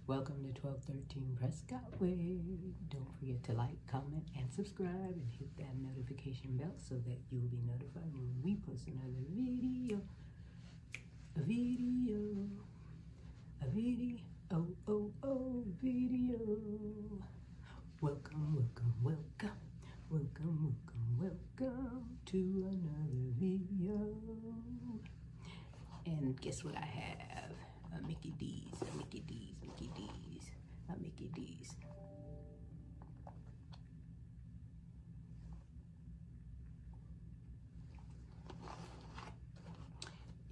Welcome to 1213 Prescott Way. Don't forget to like, comment, and subscribe, and hit that notification bell so that you'll be notified when we post another video. Video. Welcome to another video. And guess what I have? A Mickey D's.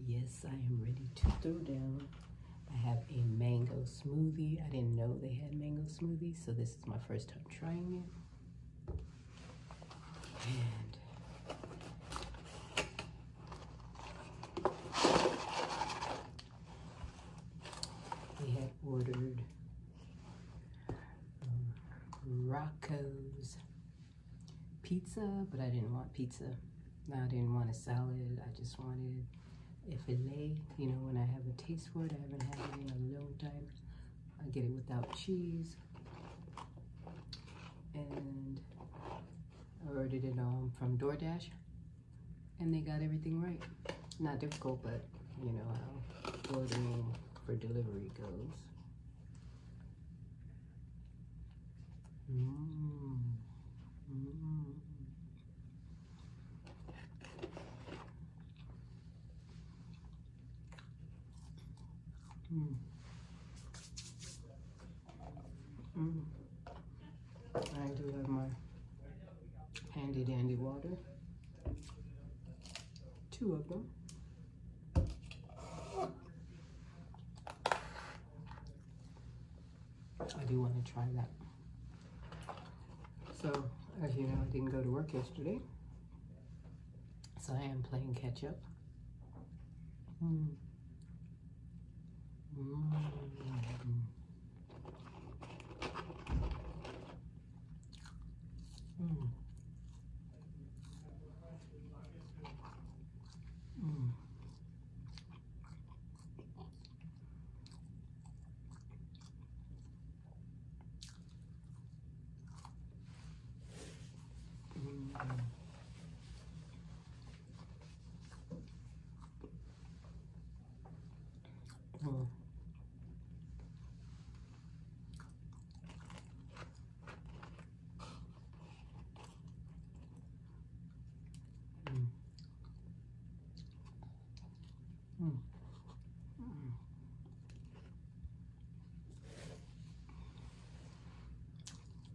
Yes, I am ready to throw down. I have a mango smoothie. I didn't know they had mango smoothies, so this is my first time trying it. And we had ordered Rocco's pizza, but I didn't want pizza. No, I didn't want a salad. I just wanted a filet. You know, when I have a taste for it, I haven't had it in a long time. I get it without cheese. And I ordered it from DoorDash, and they got everything right. Not difficult, but you know how ordering for delivery goes. I do have my handy dandy water, 2 of them. I do want to try that. So, as you know, I didn't go to work yesterday, so I am playing catch up.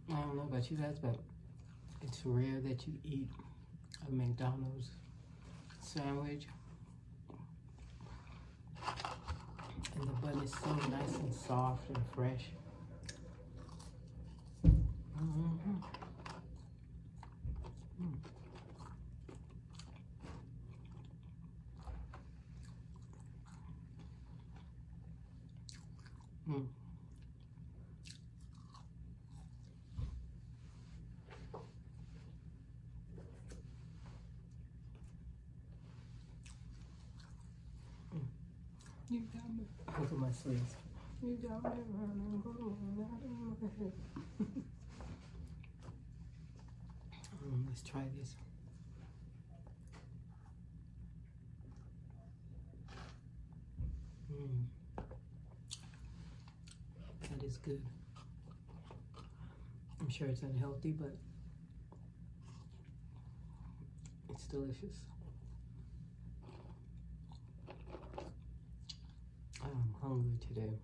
I don't know about you guys, but it's rare that you eat a McDonald's sandwich and the bun is so nice and soft and fresh. You got me. Look at my sleeves. You got me running out of my head. Let's try this. That is good. I'm sure it's unhealthy, but it's delicious. I'm hungry today.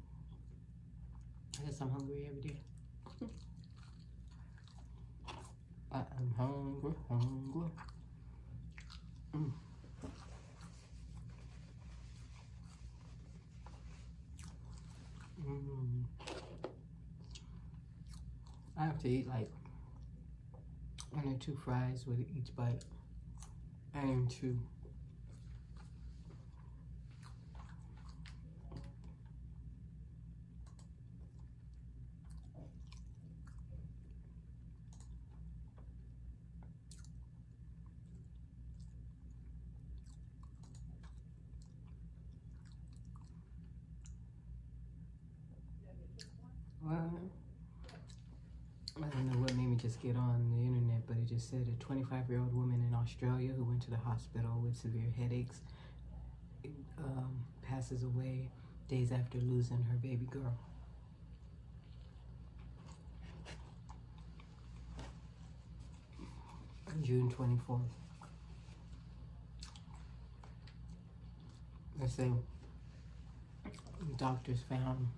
I guess I'm hungry every day. I am hungry. I have to eat like 1 or 2 fries with each bite. I am 2. Well, I don't know what made me just get on the internet, but it just said a 25-year-old woman in Australia who went to the hospital with severe headaches passes away days after losing her baby girl. On June 24th. They say doctors found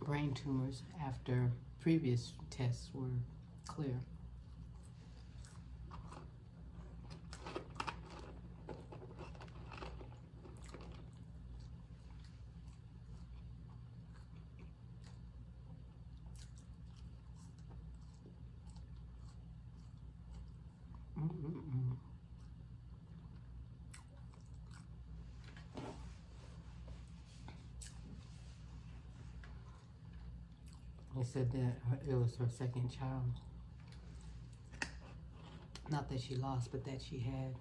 brain tumors after previous tests were clear. They said that it was her second child. Not that she lost, but that she had.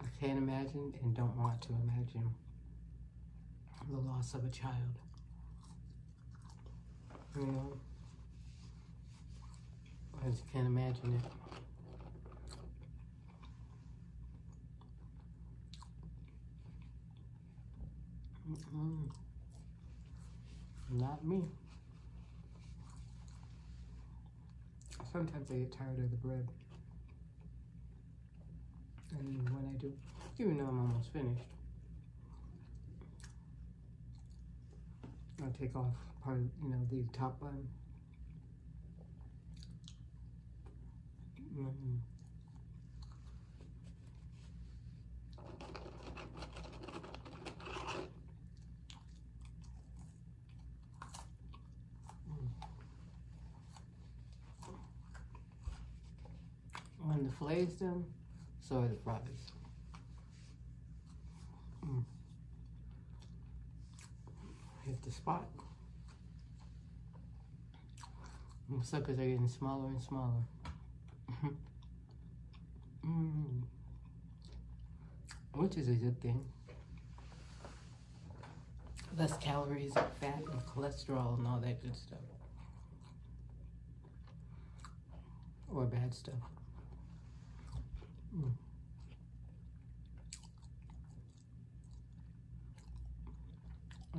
I can't imagine and don't want to imagine the loss of a child. You know? I just can't imagine it. Not me. Sometimes I get tired of the bread. And when I do, even though I'm almost finished, I'll take off part of, the top bun. When the filet's done, so are the fries. Hit the spot. The suckers are getting smaller and smaller. Which is a good thing. Less calories, fat, and cholesterol, and all that good stuff. Or bad stuff.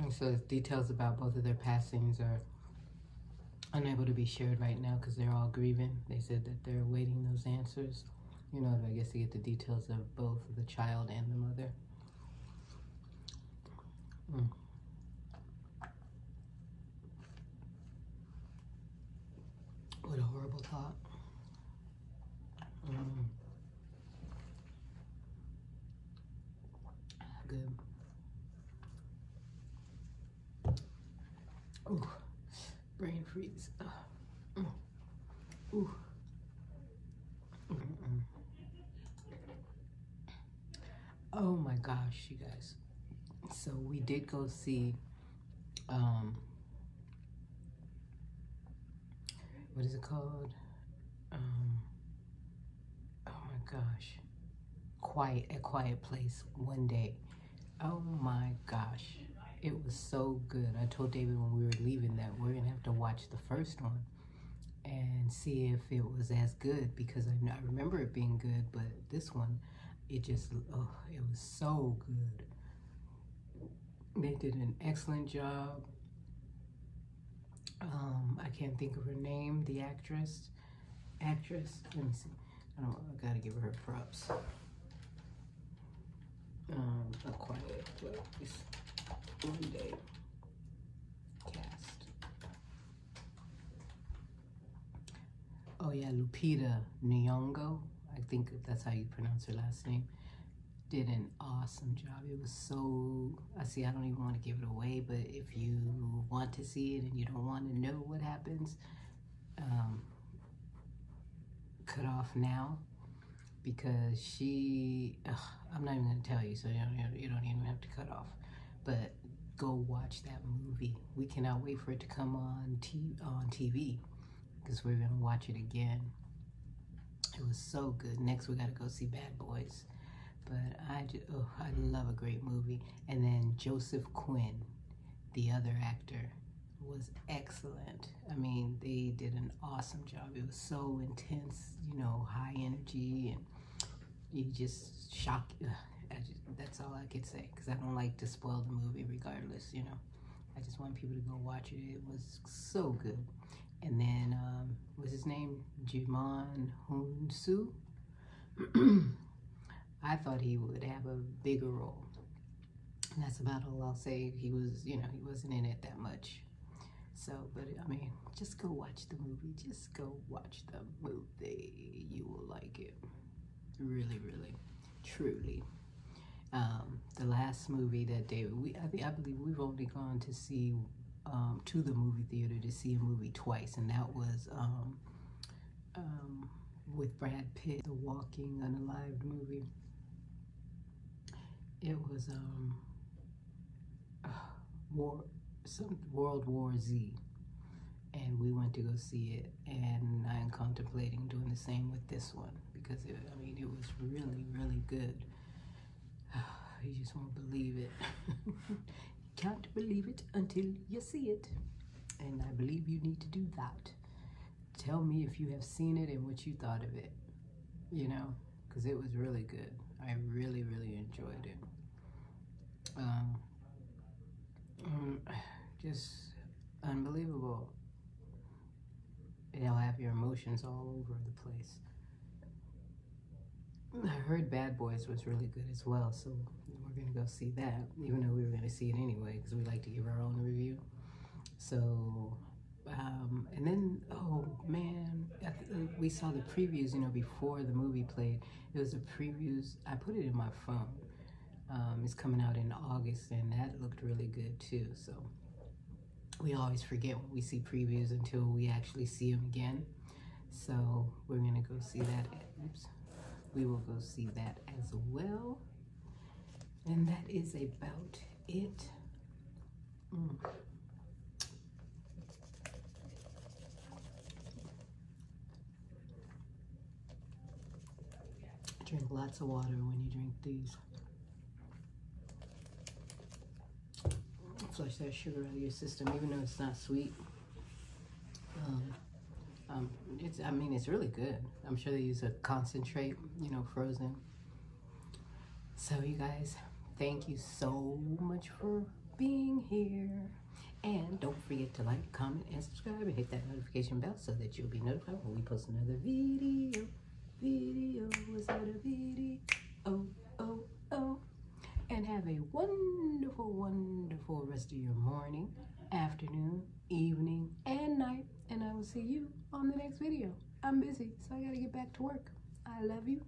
And so details about both of their passings are unable to be shared right now because they're all grieving. They said that they're awaiting those answers. I guess to get the details of both the child and the mother. What a horrible thought. Good. Ooh, brain freeze. Ooh. Oh my gosh, you guys. So we did go see, what is it called? Oh my gosh. A Quiet Place one day. Oh my gosh. It was so good. I told David when we were leaving that we're going to have to watch the first one and see if it was as good, because I remember it being good, but this one, it just, it was so good. They did an excellent job. I can't think of her name, the actress. Let me see. I gotta give her props. A Quiet Place. One day. Cast. Oh yeah, Lupita Nyong'o. I think that's how you pronounce her last name. Did an awesome job. It was so, I don't even want to give it away, but if you want to see it and you don't want to know what happens, cut off now, because I'm not even going to tell you, so you don't even have to cut off, but go watch that movie. We cannot wait for it to come on TV, because we're gonna watch it again. It was so good. Next we gotta go see Bad Boys. But I love a great movie. And then Joseph Quinn, the other actor, was excellent. I mean, they did an awesome job. It was so intense, you know, high energy, and you just shock. That's all I could say, because I don't like to spoil the movie regardless, you know. I just want people to go watch it. It was so good. And then, what's his name? Jimon Hunsu. I thought he would have a bigger role. And that's about all I'll say. He was, you know, he wasn't in it that much. So, but I mean, just go watch the movie. Just go watch the movie. You will like it. Really, really, truly. The last movie that day, I believe we've only gone to see, to the movie theater to see a movie twice, and that was with Brad Pitt, the Walking Unalived movie. It was World War Z, and we went to go see it, and I'm contemplating doing the same with this one, because I mean, it was really, really good. You just won't believe it. You can't believe it until you see it, and I believe you need to do that. Tell me if you have seen it and what you thought of it, you know, because it was really good. I really, really enjoyed it. Just unbelievable. It'll have your emotions all over the place. I heard Bad Boys was really good as well, so we're gonna go see that, even though we were gonna see it anyway, because we like to give our own review. So, and then, oh man, we saw the previews, you know, before the movie played. It was the previews. I put it in my phone. It's coming out in August, and that looked really good too. So we always forget when we see previews until we actually see them again. So we're gonna go see that. Oops. We will go see that as well. And that is about it. Drink lots of water when you drink these. Flush that sugar out of your system, even though it's not sweet. I mean, it's really good. I'm sure they use a concentrate, you know, frozen. So you guys, thank you so much for being here. And don't forget to like, comment, and subscribe, and hit that notification bell so that you'll be notified when we post another video. Was that a video? Oh. And have a wonderful, wonderful rest of your morning, afternoon, evening, and night. And I will see you on the next video. I'm busy, so I gotta get back to work. I love you.